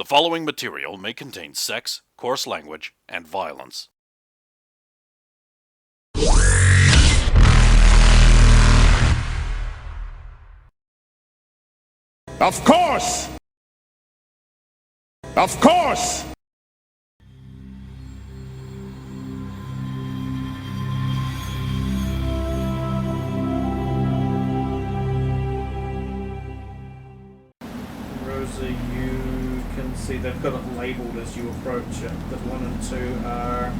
following material may contain sex, coarse language, and violence. Of course! Of course! Rosa, you can see they've got it labelled as you approach it. That 1 and 2 are...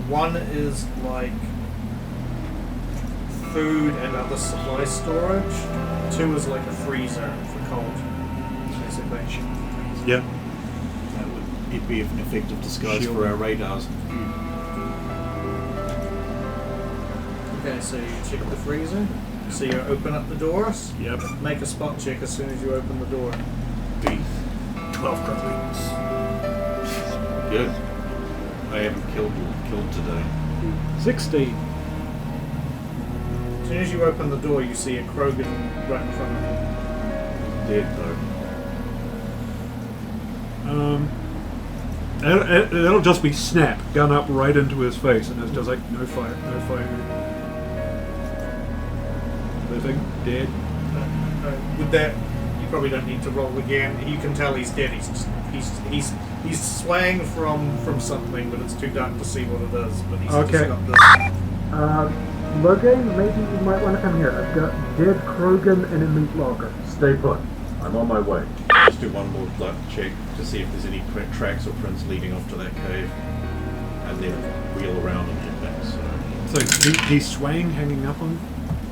1 is like food and other supply storage. 2 is like a freezer for cold, basically. Yeah. That would be an effective disguise for our radars. Okay, so you check the freezer. So you open up the doors. Yep. Make a spot check as soon as you open the door. Beef. 12 crumblings. Good. I haven't killed today. 16. As soon as you open the door, you see a Krogan right in front of you. Dead though. That'll just be snap, gun up right into his face, and it's just like, no fire, no fire. Living, dead. With that, you probably don't need to roll again. You can tell he's dead. He's swaying from something, but it's too dark to see what it is. But he's Okay. just got this. Logan, maybe you might want to come here. I've got dead Krogan in a meat locker. Stay put. I'm on my way. Just do one more blood check to see if there's any tracks or prints leading off to that cave, and then wheel around and get back. So he's swaying, hanging up on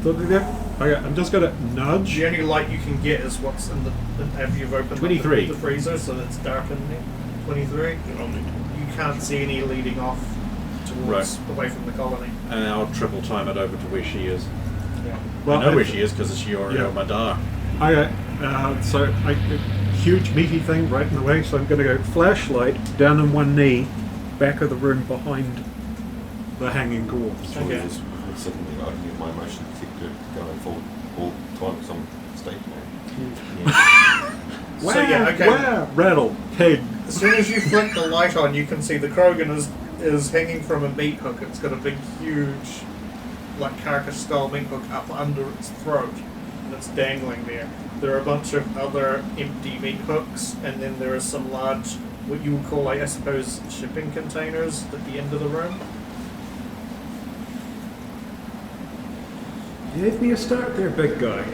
something there. Okay, I'm just gonna nudge. The only light you can get is what's in the after you've opened 23. the freezer, so it's dark in there. 23. You can't see any leading off towards away from the colony. And I'll triple time it over to where she is. Yeah. Well, I know where she is because it's your Madar. Okay, so a huge meaty thing right in the way, so I'm going to go flashlight, down on one knee, back of the room behind the hanging corpse. Okay. It's certainly I can get my motion detector going full all the time because I'm stationary. So yeah, okay. Wow, rattle, pig. As soon as you flick the light on, you can see the Krogan is hanging from a meat hook. It's got a big, huge, like carcass-style meat hook up under its throat, and it's dangling there. There are a bunch of other empty meat hooks, and then there are some large, what you would call, I suppose, shipping containers at the end of the room. Give me a start there, big guy.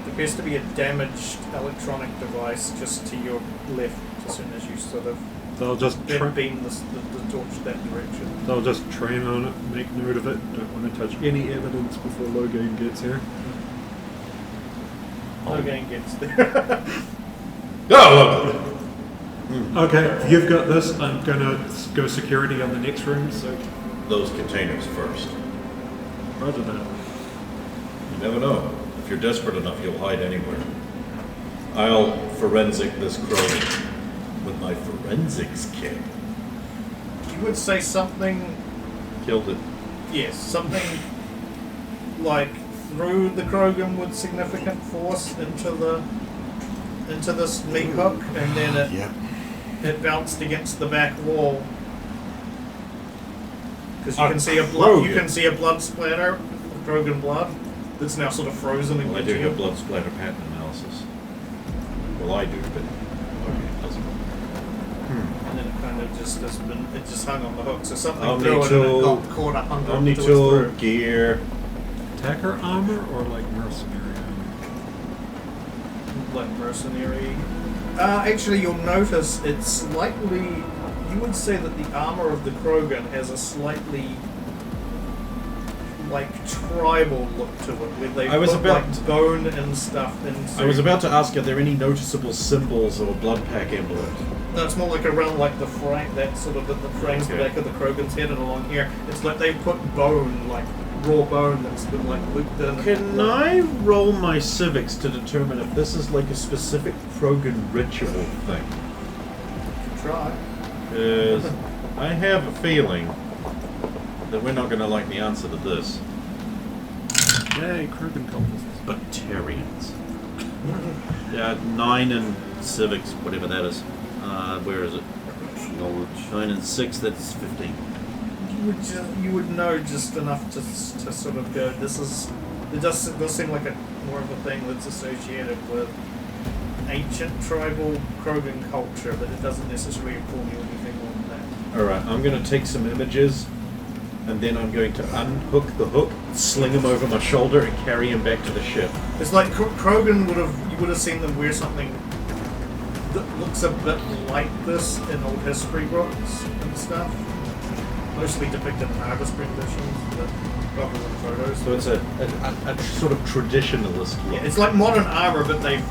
There appears to be a damaged electronic device just to your left, as soon as you sort of They'll just beam the torch that direction. They'll just train on it, make note of it. Don't want to touch any evidence before Logan gets here. Logan gets there. Okay, you've got this. I'm gonna go security on the next room. So, Those containers first. roger that. You never know. If you're desperate enough, you'll hide anywhere. I'll forensic this crony with my forensics kit. You would say something, Killed it. yes, something like threw the Krogan with significant force into this meat hook, and then it bounced against the back wall. Because you can see a blood splatter, of Krogan blood, that's now sort of frozen Well, I against do you. have blood splatter pattern analysis. Well, I do, but okay, it doesn't. And then it kind of just it just hung on the hook, so something Omni threw it and tool, it got caught up under Omni it till tool, it's through. gear. Attacker armor or like mercenary Like mercenary. Actually, you'll notice it's slightly. You would say that the armor of the Krogan has a slightly like tribal look to it, where they I was put about like bone and stuff into. I was about to ask, are there any noticeable symbols or blood pack emblems? No, it's more like around like the frame, that sort of that frames the back of the Krogan's head, and along here, it's like they put bone, like raw bone that's been like looped in. Can I roll my civics to determine if this is like a specific Krogan ritual thing? Try. Because I have a feeling that we're not going to like the answer to this. Yay, Krogan cultists. But Vegetarians. Yeah, 9 in civics, whatever that is. Where is it? Knowledge. 9 and 6, that's 15. You would know just enough to sort of go. It does seem like more of a thing that's associated with ancient tribal Krogan culture, but it doesn't necessarily inform you anything on that. Alright, I'm going to take some images, and then I'm going to unhook the hook, sling him over my shoulder, and carry him back to the ship. It's like Krogan you would have seen them wear something that looks a bit like this in old history books and stuff. Mostly depicted in artist renditions, but rather than photos. So it's a sort of traditionalist look. Yeah, it's like modern armor, but they've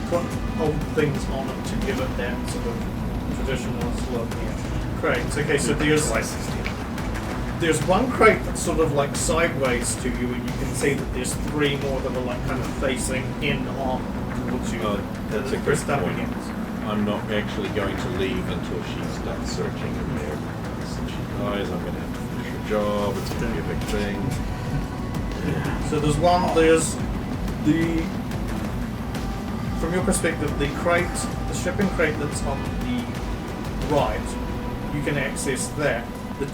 put old things on it to give it that sort of traditionalist look. Yeah. Crates. Okay, so there's one crate that's sort of like sideways to you, and you can see that there's 3 more that are like kind of facing in on towards you. That's a They're good stuck point. against. I'm not actually going to leave until she's done searching in there. Since she dies, I'm going to have to finish her job. It's going to be a big thing. So there's the from your perspective, the shipping crate that's on the right, you can access that. The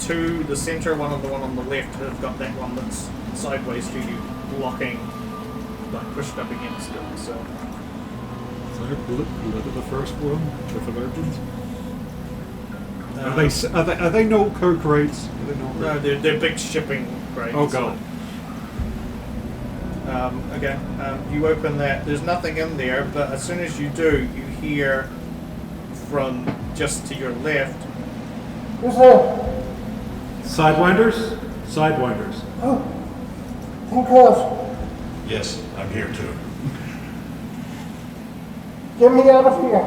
center one and the one on the left have got that one that's sideways to you, blocking, like pushed up against it. So Is there blood of the first one with the virgins? Are they no co-crates? no, they're big shipping crates. Oh god. Okay, you open that. There's nothing in there, but as soon as you do, you hear from just to your left. Who's there? Sidewinders? Sidewinders. Oh, thank God. Yes, I'm here too. Get me out of here.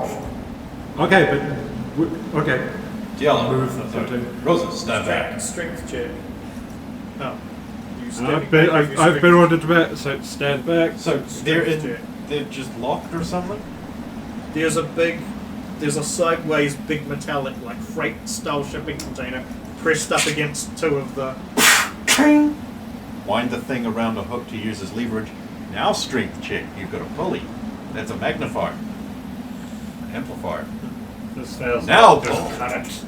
Okay, okay. Diallo, Move. Rosa, stand back. Strength check. Oh. I've been ordered to stand back. So they're just locked or something? There's a sideways big metallic, like freight style shipping container pressed up against 2 of the. Wind the thing around a hook to use as leverage. Now strength check. You've got a pulley. That's a magnifier. Amplifier. This fails. Now Just pull. cut it.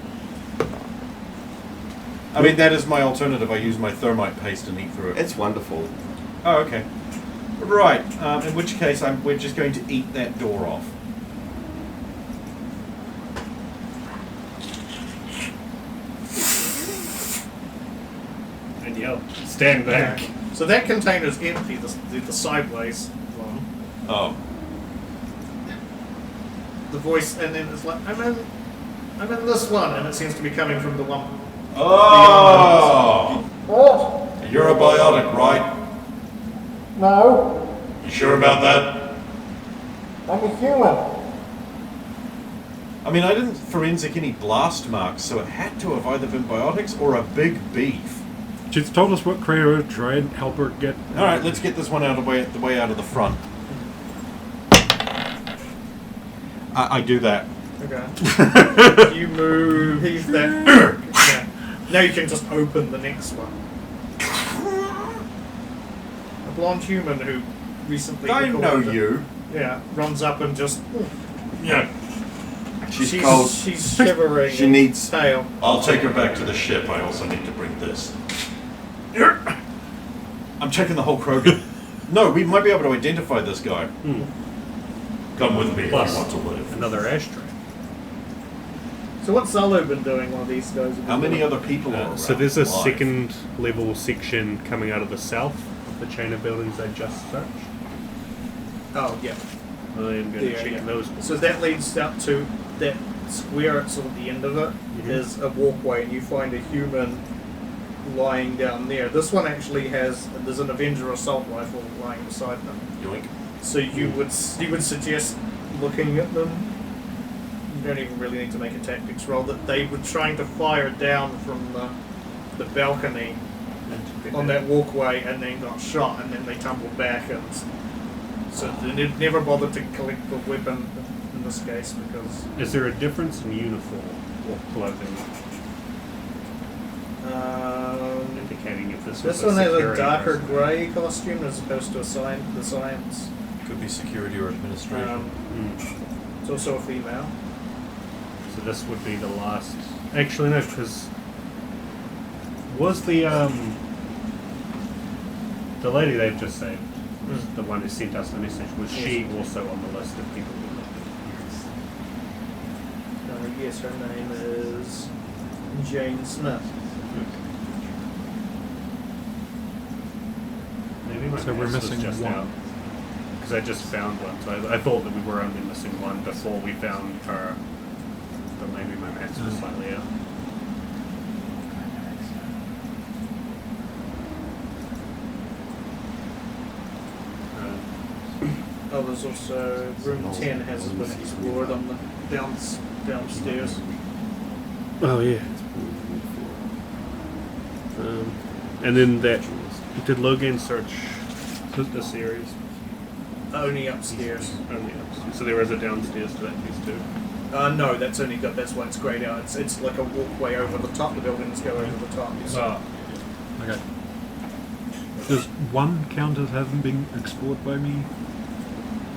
I mean, that is my alternative. I use my thermite paste and eat through it. It's wonderful. Oh, okay. Right. In which case, we're just going to eat that door off. And yell, stand back. So that container's empty. The sideways one. Oh. The voice, and then it's like I'm in this one, and it seems to be coming from the one. Oh! What? You're a biotic, right? No, You sure about that? I'm a human. I mean, I didn't forensic any blast marks, so it had to have either been biotics or a big beef. She's told us what crate to try and help her get. All right, let's get this one out of the way out of the front. I do that. Okay. You move. He's there. Yeah. Now you can just open the next one. A blonde human who recently. I know recorded it. you. Yeah, runs up and just. Yeah. She's cold. She's shivering. She needs. tail. I'll take her back to the ship. I also need to bring this. I'm checking the whole Krogan. No, we might be able to identify this guy. Come with me Plus if you want to live. another ashtray. So what's Zalo been doing while these guys have been How many doing? other people are around? So there's a alive? second level section coming out of the south of the chain of buildings I just searched. Oh, yeah. I'm going to Yeah, check yeah. those. So that leads up to that square at sort of the end of it is a walkway, and you find a human lying down there. This one actually there's an Avenger assault rifle lying beside them. Yoink. So you would suggest looking at them. You don't even really need to make a tactics roll. That they were trying to fire down from the balcony on that walkway, and then got shot, and then they tumbled back, and so they never bothered to collect the weapon in this case because. Is there a difference in uniform or clothing? Um, I think indicating if this This was one has a security darker person. grey costume as opposed to the science. Could be security or administration. It's also a female. So this would be the last. Actually, no, because was the lady they've just saved, was the one who sent us the message, was she also on the list of people we looked at? Yes, her name is Jane Smith. Maybe my So we're maths was missing just one. out. Because I just found one, so I thought that we were only missing one before we found her. But maybe my maths was slightly out. Oh, there's also room 10 hasn't been explored on the downstairs. Oh yeah. And then that did Logan search the series? Only upstairs. Only upstairs. So there is a downstairs to that piece too. No, that's only got. That's why it's greyed out. It's like a walkway over the top. The buildings go over the top. Oh. Okay. Does one count as having been explored by me?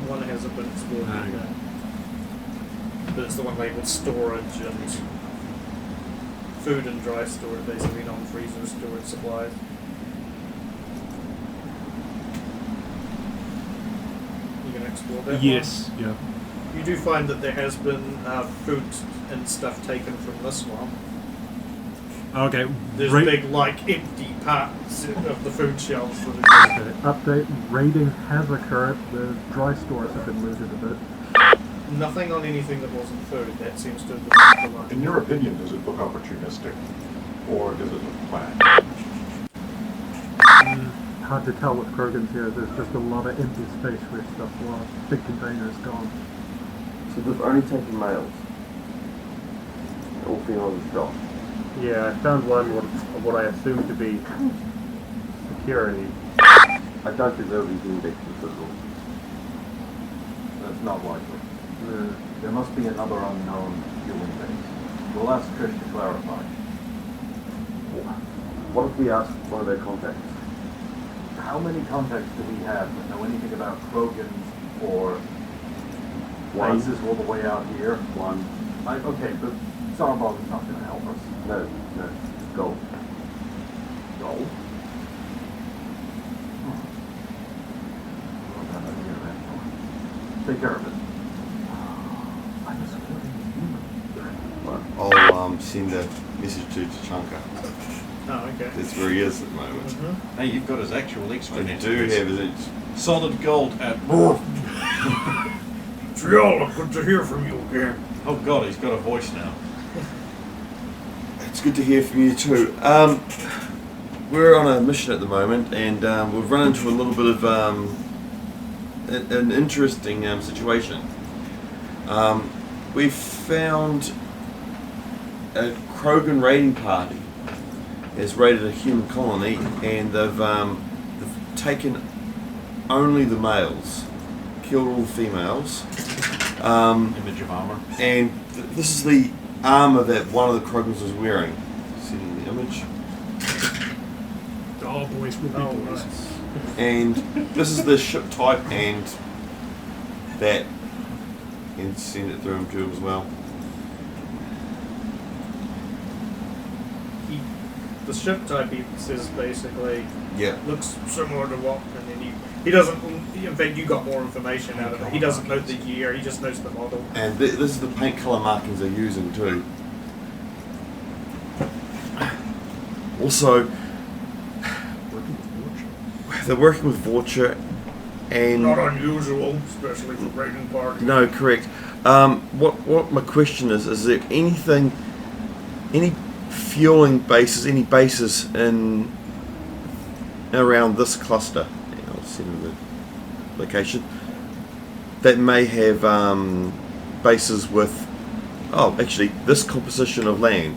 One hasn't been explored Ah, yet. But it's the one labeled storage and food and dry storage, basically non-freezer storage supplies. You gonna explore that? Yes. Yeah. One? You do find that there has been food and stuff taken from this one. Okay. There's ra- big, like, empty parts of the food shelves. That Okay. Update. Raiding has occurred. The dry stores have been looted a bit. nothing on anything that wasn't food. That seems to have been the line. In your opinion, does it look opportunistic, or does it look planned? Hard to tell with Krogan's here. There's just a lot of empty space where stuff was. Big containers gone. So they've only taken males. All females are shot. Yeah, I found one what I assumed to be security. I don't think they'll be doing back to the physical. That's not likely. There must be another unknown human base. We'll ask Trish to clarify. What if we ask one of their contacts? How many contacts do we have that know anything about Krogans or One. bases all the way out here? One. Okay, but Sarbog is not going to help us. No. Gold. Gold? Well, then I'd hear that one. Take care of it. I'm a supporting human. I'll send a message to Tachanka. Oh, okay. That's where he is at the moment. Mm-hmm. Hey, you've got his actual I extranet. do have his Solid gold at. Triol, good to hear from you again. Oh god, he's got a voice now. It's good to hear from you too. We're on a mission at the moment, and we've run into a little bit of an interesting situation. We've found a Krogan raiding party has raided a human colony, and they've taken only the males, killed all the females. Image of armor. And this is the armor that one of the Krogans was wearing. Seeing the image. Oh, boys will be Oh, boys. nice. And this is the ship type and that. And send it through him to him as well. The ship type he says basically Yeah. looks similar to what, and then he doesn't. In fact, you got more information out of it. He doesn't know the year. He just knows the model. And this is the paint colour markings they're using too. Also, they're working with Vorcha and... Not unusual, especially for raiding parties. No, correct. What my question is there anything, any fueling bases, any bases in around this cluster? I'll send you the location that may have bases with. Oh, actually, this composition of land.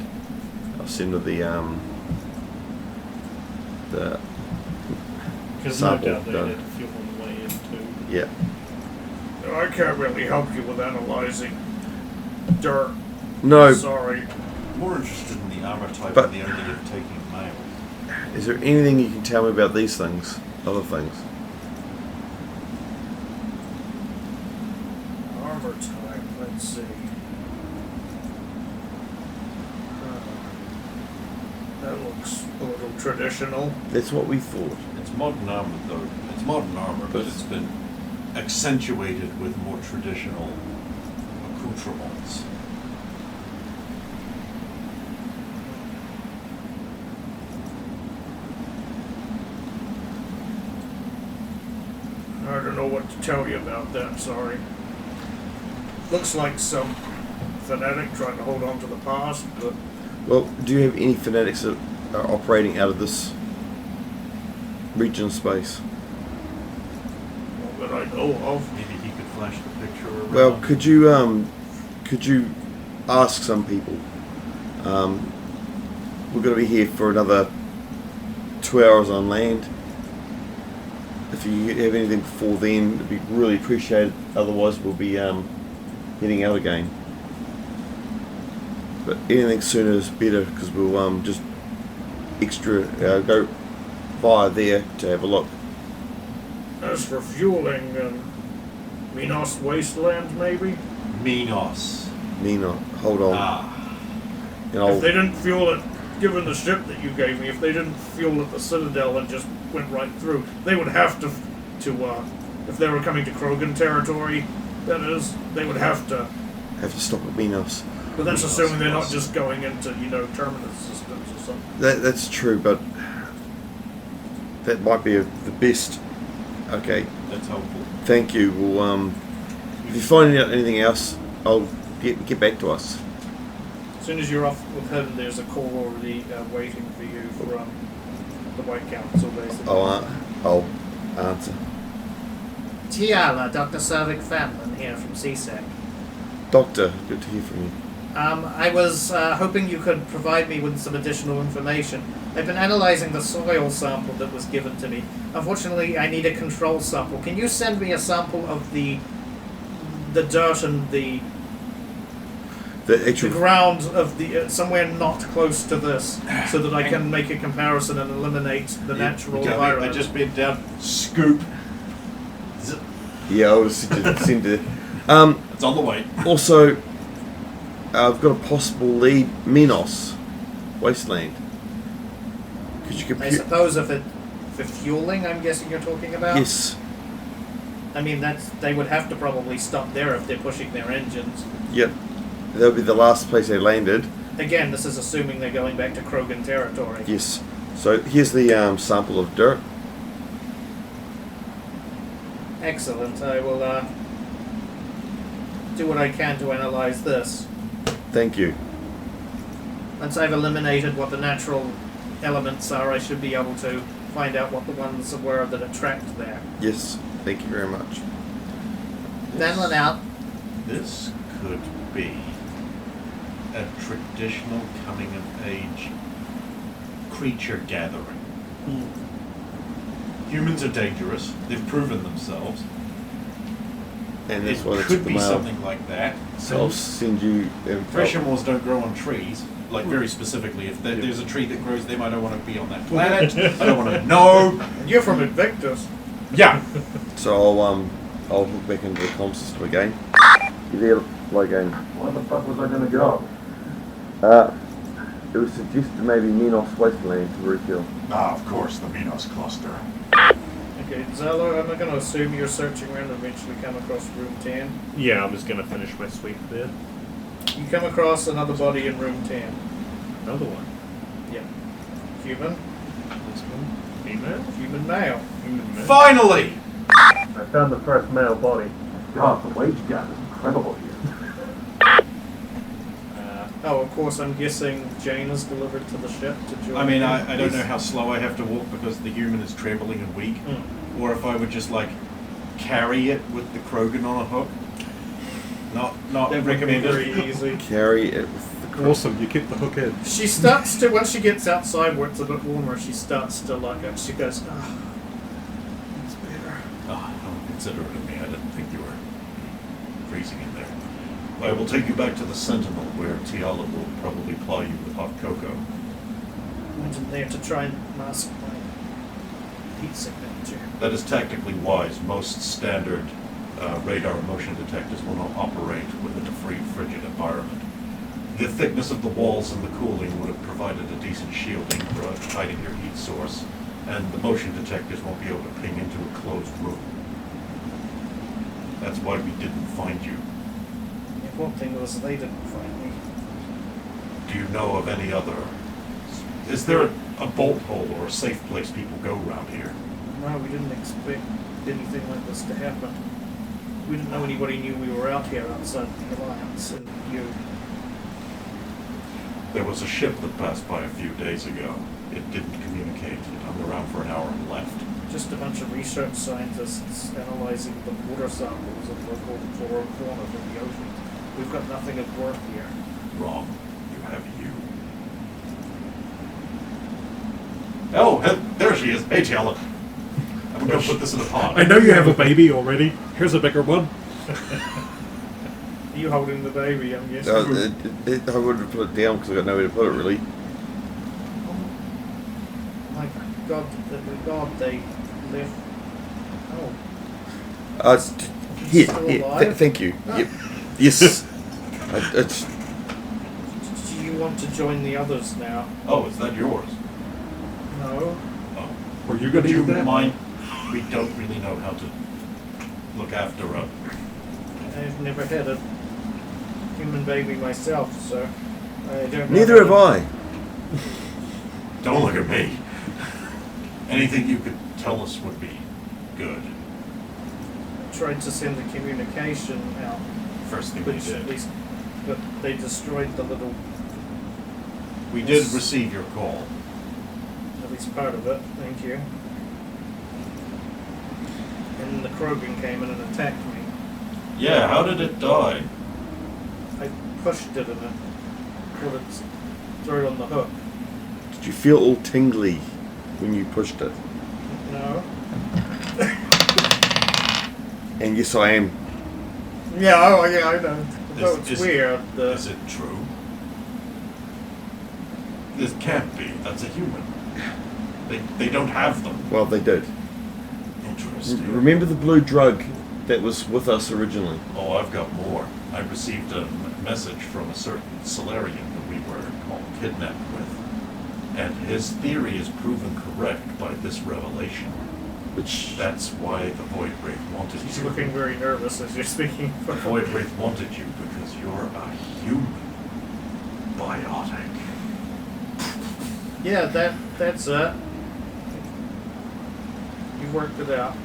I'll send you the Because no sample doubt they done. had fuel on the way in too. Yeah. I can't really help you with analyzing dirt. No, Sorry. More interested in the armor type But- and the only of taking male. Is there anything you can tell me about these things? Other things? Armor type, let's see. That looks a little traditional. That's what we thought. It's modern armor, though. It's modern armor, but it's been accentuated with more traditional accoutrements. I don't know what to tell you about that, sorry. Looks like some fanatic trying to hold on to the past, but Well, do you have any fanatics that are operating out of this region of space? not that I know of. Maybe he could flash the picture around. Well, could you ask some people? We're going to be here for another 2 hours on land. If you have anything before then, it'd be really appreciated. Otherwise, we'll be heading out again. But anything sooner is better because we'll just go via there to have a look. As for fueling, Minos Wasteland, maybe? Minos. Nina, hold on. And If they didn't fuel it, given the ship that you gave me, if they didn't fuel at the Citadel and just went right through, they would have to if they were coming to Krogan territory, that is, they would have to. have to stop at Minos. But that's assuming they're not just going into, terminus systems or something. That's true, but that might be the best. Okay, That's helpful. thank you. Well, if you find out anything else, I'll get back to us. As soon as you're off with him, there's a call already waiting for you from the White Council, basically. I'll answer. Tiala, Dr. Servic Famlin here from CSEC. Doctor, good to hear from you. I was hoping you could provide me with some additional information. I've been analyzing the soil sample that was given to me. Unfortunately, I need a control sample. Can you send me a sample of the dirt and the The ground of the somewhere not close to this, so that I can make a comparison and eliminate the natural environment? I just bent down, scoop. Zip. Yeah, I was seem to. It's on the way. Also, I've got a possible lead. Minos Wasteland. Could you I compute? suppose if for fueling, I'm guessing you're talking about? Yes. I mean, they would have to probably stop there if they're pushing their engines. Yep. That'll be the last place they landed. Again, this is assuming they're going back to Krogan territory. Yes. So here's the sample of dirt. Excellent. I will do what I can to analyze this. Thank you. Once I've eliminated what the natural elements are, I should be able to find out what the ones were that attract there. Yes. Thank you very much. Vanlin out. This could be a traditional coming of age creature gathering. Humans are dangerous. They've proven themselves. And that's It why they could took be them out. something like that. So I'll send you. Freshimores don't grow on trees. Like very specifically, if there's a tree that grows them, I don't want to be on that planet. I don't want to know. You're from Invictus. Yeah. So I'll hook back into the comm system again. You there, Logan? Where the fuck was I gonna go? It was suggested maybe Minos Wasteland to refuel. Ah, of course, the Minos cluster. Okay, Zello, I'm going to assume you're searching around and eventually come across room 10. Yeah, I was going to finish my sweep there. You come across another body in room 10. Another one. Yeah. Human. This one. Female. Human male. Human male. Finally. I found the first male body. God, the wage gap is incredible here. Oh, of course, I'm guessing Jane is delivered to the ship to join. I mean, you. I don't know how slow I have to walk because the human is trembling and weak, or if I would just like carry it with the Krogan on a hook. Not That would be recommended. very easy. Carry it with the Awesome, you keep the hook in. She starts to, once she gets outside where it's a bit warmer, she starts to she goes, it's better. Oh, don't consider it of me. I didn't think you were freezing in there. I will take you back to the Sentinel, where Tiala will probably ply you with hot cocoa. went in there to try and mask my heat signature. That is tactically wise. Most standard radar motion detectors will not operate within a frigid environment. The thickness of the walls and the cooling would have provided a decent shielding for hiding your heat source, and the motion detectors won't be able to ping into a closed room. That's why we didn't find you. The important thing was they didn't find me. Do you know of any other? Is there a bolt hole or a safe place people go around here? No, we didn't expect anything like this to happen. We didn't know anybody knew we were out here outside the Alliance, and you. There was a ship that passed by a few days ago. It didn't communicate. It hung around for an hour and left. Just a bunch of research scientists analyzing the water samples of local flora and fauna from the ocean. We've got nothing of worth here. Wrong. You have you. Oh, there she is. Hey, Tiala. I'm going to put this in a pot. I know you have a baby already. Here's a bigger one. Are you holding the baby? I'm guessing. I would have put it down because I got nowhere to put it really. My God, they left. Oh. Here, Still here. alive? Thank you. Ah. Yep. Yes. It's Do you want to join the others now? Oh, is that yours? No. Oh. Were you Would going to you do that? mind? We don't really know how to look after a... I've never had a human baby myself, so I don't know. neither have I. Don't look at me. Anything you could tell us would be good. I tried to send a communication out, First thing we which at did. least, but they destroyed the little, We did receive your call. at least part of it. Thank you. And the Krogan came in and attacked me. Yeah, how did it die? I pushed it and it put its throat on the hook. Did you feel all tingly when you pushed it? No. And yes, I am. Yeah, oh yeah, I know. Although it's Is weird. Is it true? This can't be. That's a human. They don't have them. Well, they did. Interesting. Remember the blue drug that was with us originally? Oh, I've got more. I received a message from a certain Solarian that we were kidnapped with. And his theory is proven correct by this revelation. Which That's why the Void Wraith wanted He's you. looking very nervous as you're speaking. The Void Wraith wanted you because you're a human. Biotic. Yeah, that's it. You worked it out.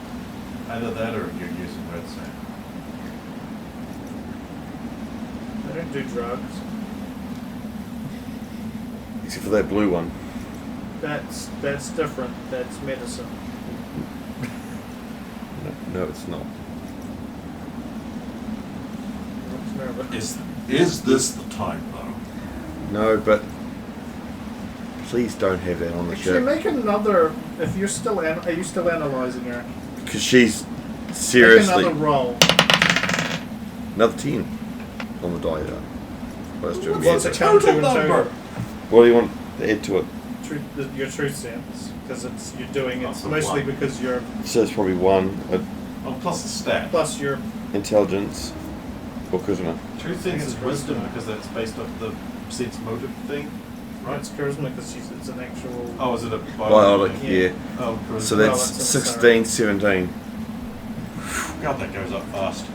Either that or you're using red sand. I don't do drugs. except for that blue one. That's different. That's medicine. No, it's not. Looks nervous. Is this the time though? No, but please don't have that on the Actually, ship make another. If you're still, are you still analyzing her? because she's Make seriously another roll. another 10 on the die. Well, let's do it What's again. a count to and number? two? What do you want to add to it? Your truth sense, because you're doing it's Oh, so mostly one. because you're So it's probably 1 Oh, plus the stat. plus your intelligence or charisma. Truth sense is wisdom because that's based off the sense motive thing, right? it's charisma because it's an actual. Oh, is it a Biotic, Yeah. yeah. Oh, charisma. So Well, that's that's 16, 17. God, that goes up fast.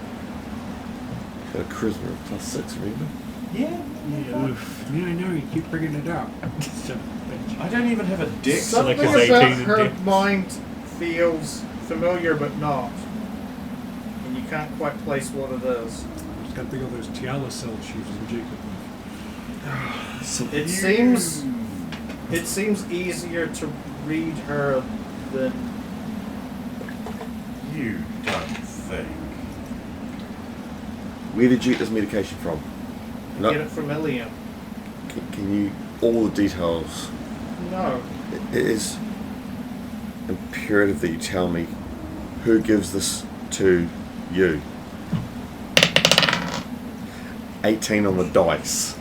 Got a charisma of plus 6, remember? Yeah. Yeah, I know, you keep bringing it up. I don't even have a dick. Something like his about 18 and her 10. mind feels familiar but not, and you can't quite place what it is. It's got to be all those Tiala cells she was injected with. It seems easier to read her than You don't think. Where did you get this medication from? No, get it from Ilium. can you all the details? No, It is imperative that you tell me who gives this to you. 18 on the dice.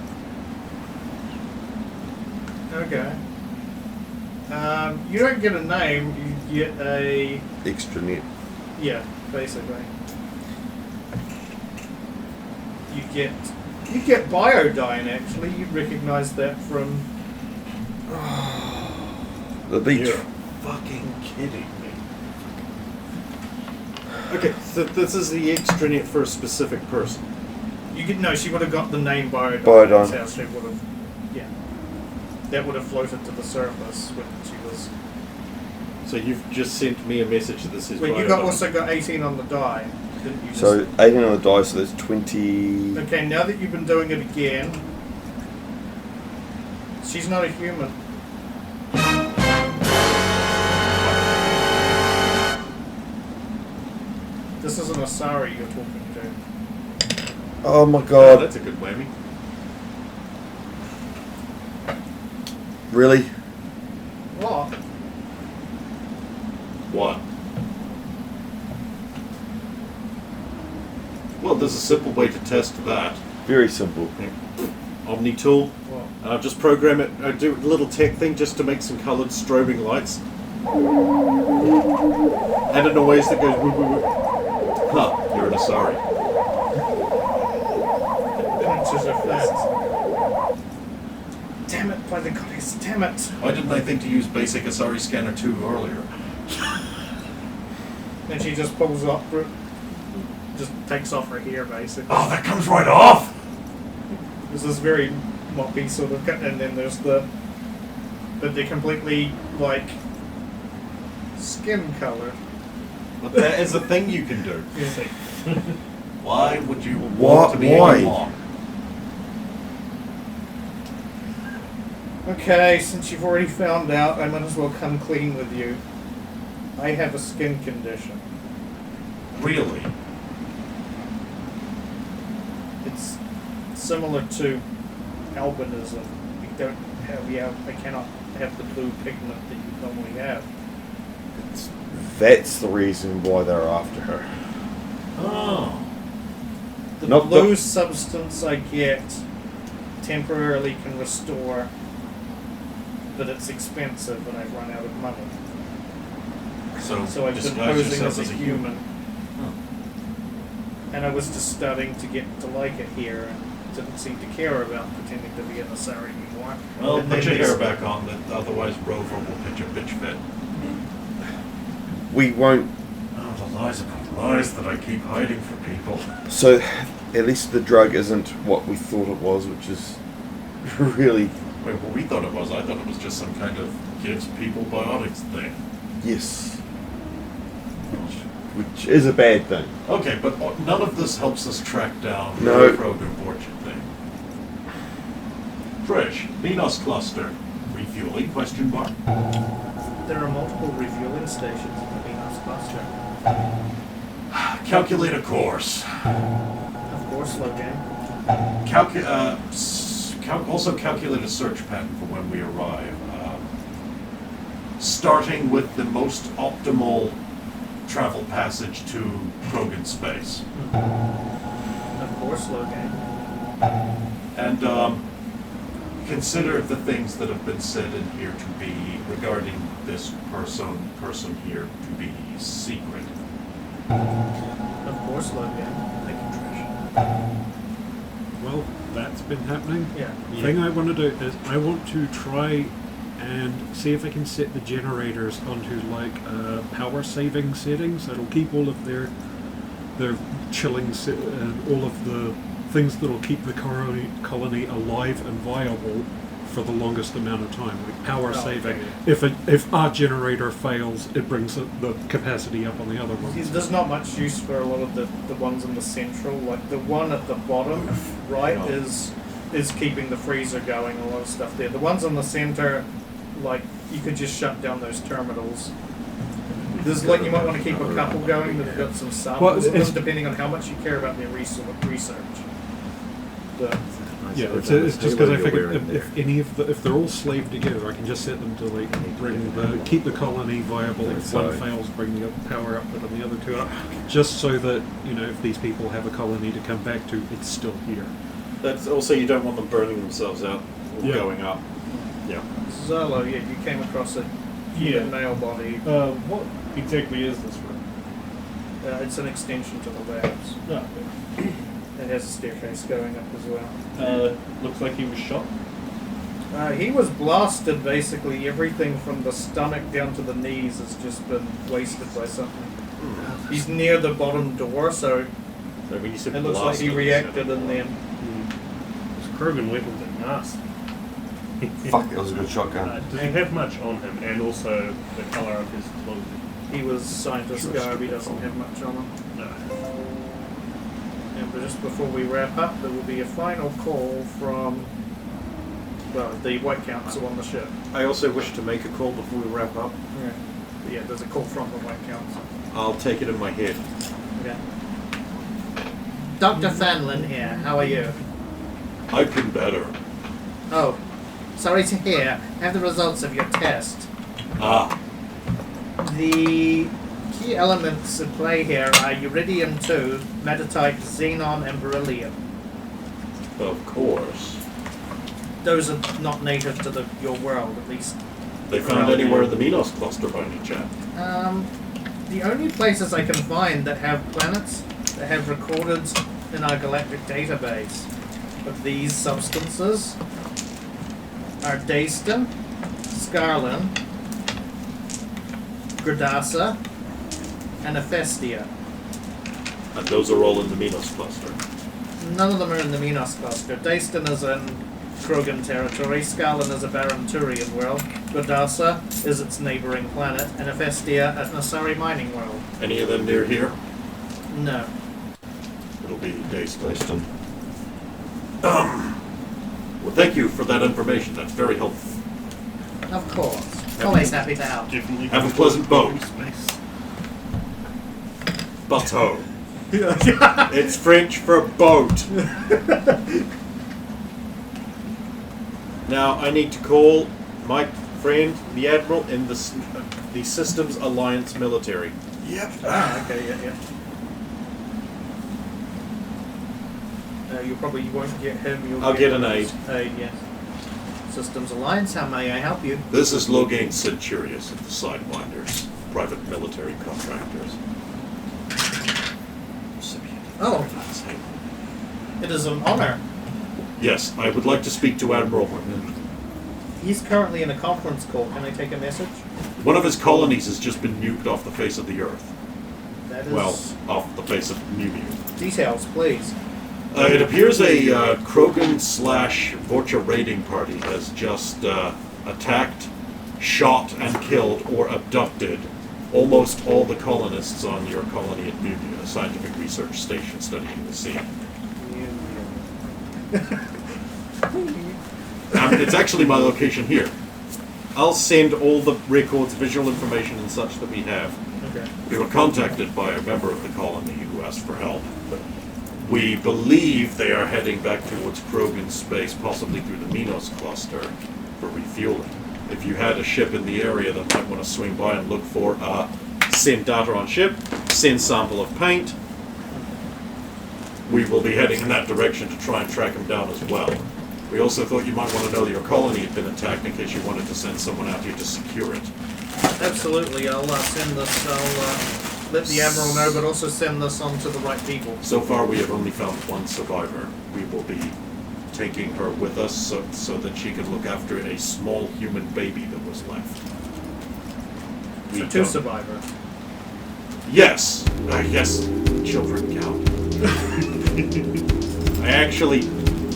okay. You don't get a name, you get a... Extranet. Yeah, basically. You get Biodyne, actually. You recognise that from... The beach. You're fucking kidding me. Okay, so this is the extranet for a specific person. No, she would have got the name Biodyne. Biodyne. That's how she would have... Yeah. That would have floated to the surface when she was... So you've just sent me a message that this is Wait, you also got 18 on the die, didn't you? So 18 on the die, so there's 20. Okay, now that you've been doing it again, she's not a human. This isn't Asari you're talking to. Oh my Oh, god. that's a good whammy. Really? What? What? Well, there's a simple way to test that. Very simple. Omni tool. What? And I'll just program it. I do a little tech thing just to make some coloured strobing lights. And a noise that goes woo woo woo. Huh, you're an Asari. It's as if that's... Damn it, by the goddess, damn it. Why didn't I think to use basic Asari Scanner 2 earlier? And she just pulls up, just takes off her hair, basically. Oh, that comes right off! There's this very moppy sort of cut, and then there's but they're completely, like, skin colored. But that is a thing you can do. Yeah. Why would you What? want to be Why? along? Okay, since you've already found out, I might as well come clean with you. I have a skin condition. Really? It's similar to albinism. I cannot have the blue pigment that you normally have. That's the reason why they're after her. Oh. The Not blue the- substance I get temporarily can restore, but it's expensive and I've run out of money. So I've been disguise posing yourself as a human. And I was just starting to get to like it here and didn't seem to care about pretending to be an Asari anymore. Well, And put then your hair these- back on, that otherwise Rover will pitch a bitch fit. We won't. Oh, the lies upon lies that I keep hiding from people. So, at least the drug isn't what we thought it was, which is really. Wait, what we thought it was, I thought it was just some kind of gives people biotics thing. Yes. Which is a bad thing. Okay, but none of this helps us track down No. the Krogan Orchard thing. Trish, Minos cluster. Refueling, question mark? There are multiple refueling stations in the Venus cluster. Calculate a course. Of course, Logan. Also calculate a search pattern for when we arrive. Starting with the most optimal travel passage to Krogan space. Of course, Logan. And consider the things that have been said in here to be, regarding this person here, to be secret. Of course, Logan. Thank you, Trish. Well, that's been happening. Yeah. The thing I want to do is I want to try and see if I can set the generators onto like power saving settings that'll keep all of their chilling and all of the things that'll keep the colony alive and viable for the longest amount of time, like power saving. okay. If our generator fails, it brings the capacity up on the other ones. There's not much use for a lot of the ones in the central. Like the one at the bottom, right, No. is keeping the freezer going. A lot of stuff there. The ones in the center, like you could just shut down those terminals. There's like you might want to keep a couple going that have got some samples, Well, it's- depending on how much you care about their research. The, Yeah, it's just because I figure if they're all slaved together, I can just set them to like keep the colony viable. If one fails, bring the power output on the other two up, just so that if these people have a colony to come back to, it's still here. That's also, you don't want them burning themselves out or Yeah. going up. Yeah. Zolo, yeah, you came across it human male body. What exactly is this room? It's an extension to the labs. Oh, It has a staircase going up as well. looks like he was shot. He was blasted, basically. Everything from the stomach down to the knees has just been wasted by something. He's near the bottom door, so So when you said it looks like he blasted, reacted in there. Those Krogan weapons are nasty. Fuck, that was a good shotgun. Does he have much on him, and also the colour of his clothing? He was scientist garb, he doesn't have much on him. No. And but just before we wrap up, there will be a final call from, well, the White Council on the ship. I also wish to make a call before we wrap up. Yeah, there's a call from the White Council. I'll take it in my head. Okay. Dr. Fanlin here, how are you? I've been better. Oh, sorry to hear. I have the results of your test. Ah, The key elements at play here are uridium-2, metatite, xenon, and beryllium. of course. Those are not native to your world, at least. They found anywhere in the Minos cluster by any chance? The only places I can find that have planets that have recorded in our galactic database of these substances are Dayston, Scarlin, Gradasa, and Ephestia. And those are all in the Minos cluster. None of them are in the Minos cluster. Dayston is in Krogan territory, Scarlin is a barren Turian world, Gradasa is its neighbouring planet, and Ephestia an Asari mining world. Any of them near here? No. It'll be Dayston. Dayston. Well, thank you for that information. That's very helpful. Of course. Always happy to help. Definitely. Have a pleasant boat. Space. Bateau. It's French for boat. Now I need to call my friend, the Admiral, in the Systems Alliance military. Yep. Okay, yeah. You won't get him. I'll get an aide. Aide, yes. Systems Alliance, how may I help you? This is Logain Centurious of the Sidewinders, private military contractors. Oh, it is an honor. Yes, I would like to speak to Admiral Horton. He's currently in a conference call. Can I take a message? One of his colonies has just been nuked off the face of the Earth. That is... Well, off the face of Mumu. Details, please. It appears a Krogan/Vorcha raiding party has just attacked, shot, and killed or abducted almost all the colonists on your colony at Mumu, a scientific research station studying the sea. It's actually my location here. I'll send all the records, visual information, and such that we have. Okay. We were contacted by a member of the colony who asked for help. We believe they are heading back towards Krogan space, possibly through the Minos cluster, for refueling. If you had a ship in the area that might want to swing by and look for, Send data on ship, send sample of paint. we will be heading in that direction to try and track them down as well. We also thought you might want to know that your colony had been attacked in case you wanted to send someone out here to secure it. Absolutely. I'll send this. I'll let the Admiral know, but also send this on to the right people. So far we have only found one survivor. We will be taking her with us so that she can look after a small human baby that was left. So two survivors. Yes. Yes. Children count.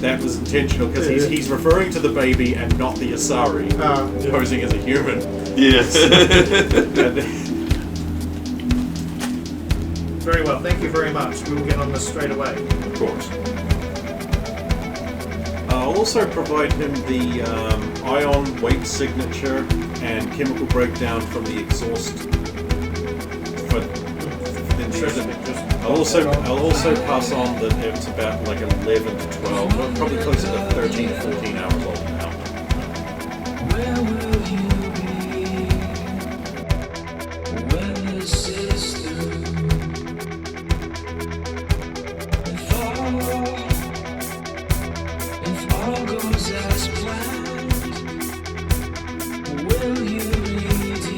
That was intentional because he's referring to the baby and not the Asari, posing as a human. Yes. Very well. Thank you very much. We will get on this straight away. Of course. I'll also provide him the ion weight signature and chemical breakdown from the exhaust. I'll also pass on that it's about like 11 to 12, well, probably closer to 13, 14 hours old now. Where will you be when the system if all goes as planned? Will you redeem?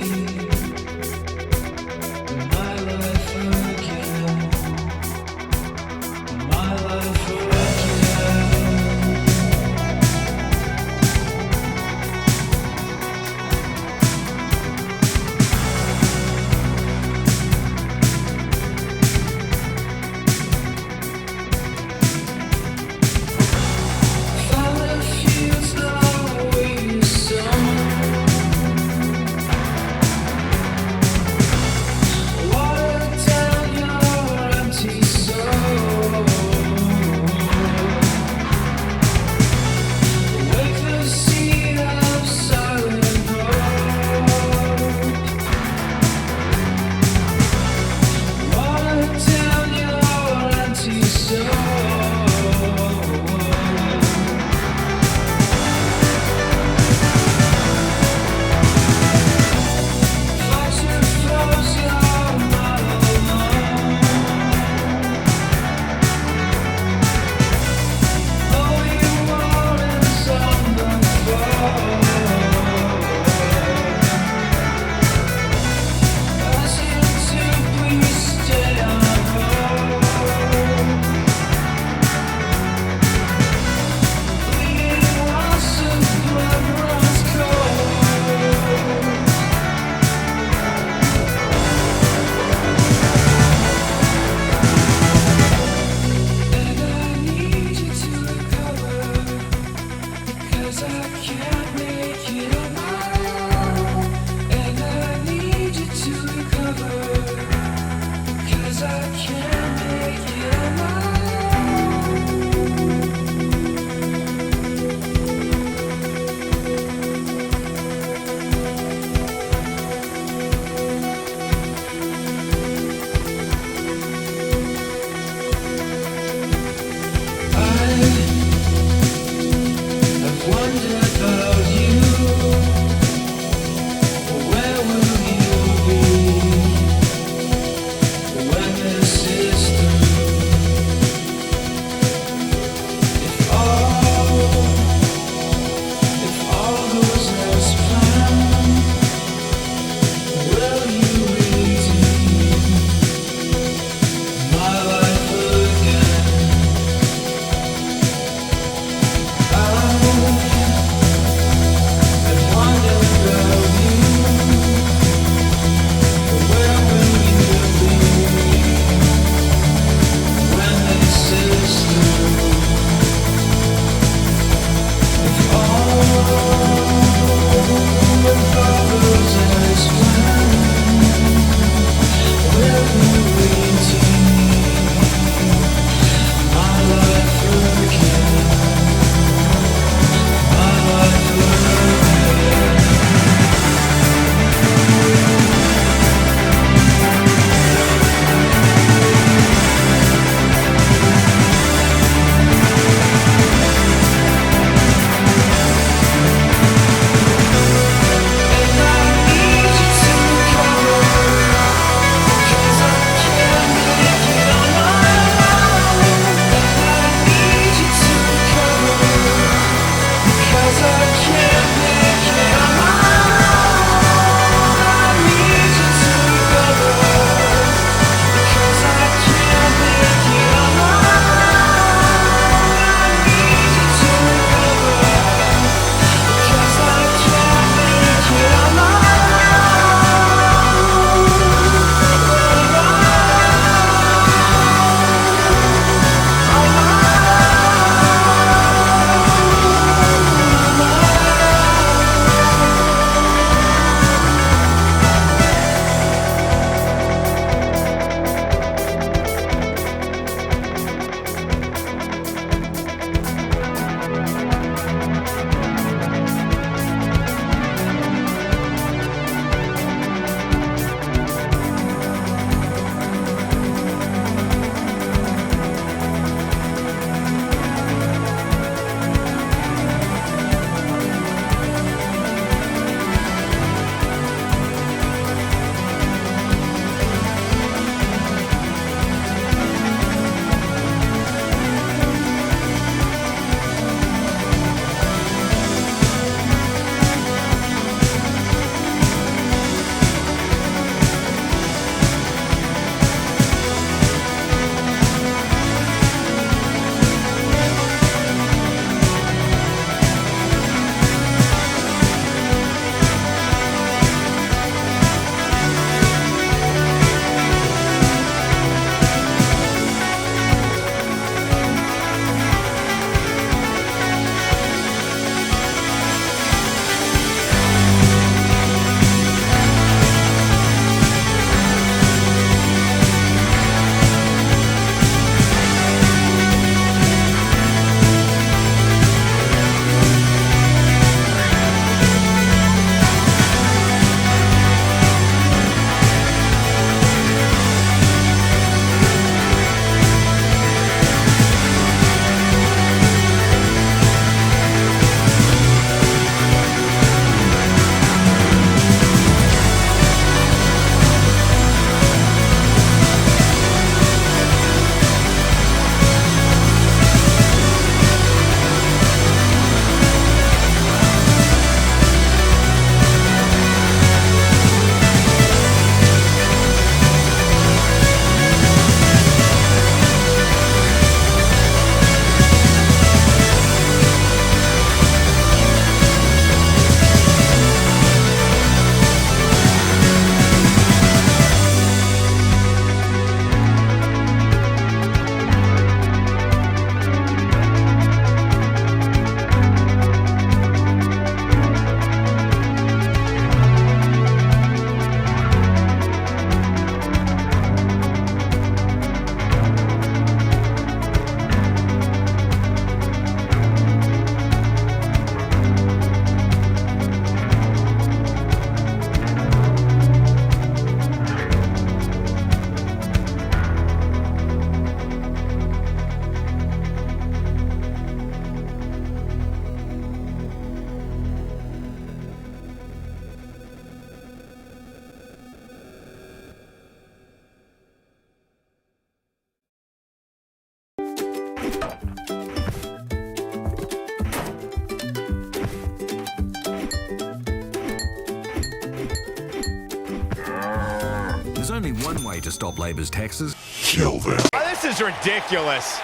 There's only one way to stop Labor's taxes. This is ridiculous.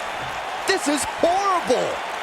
This is horrible.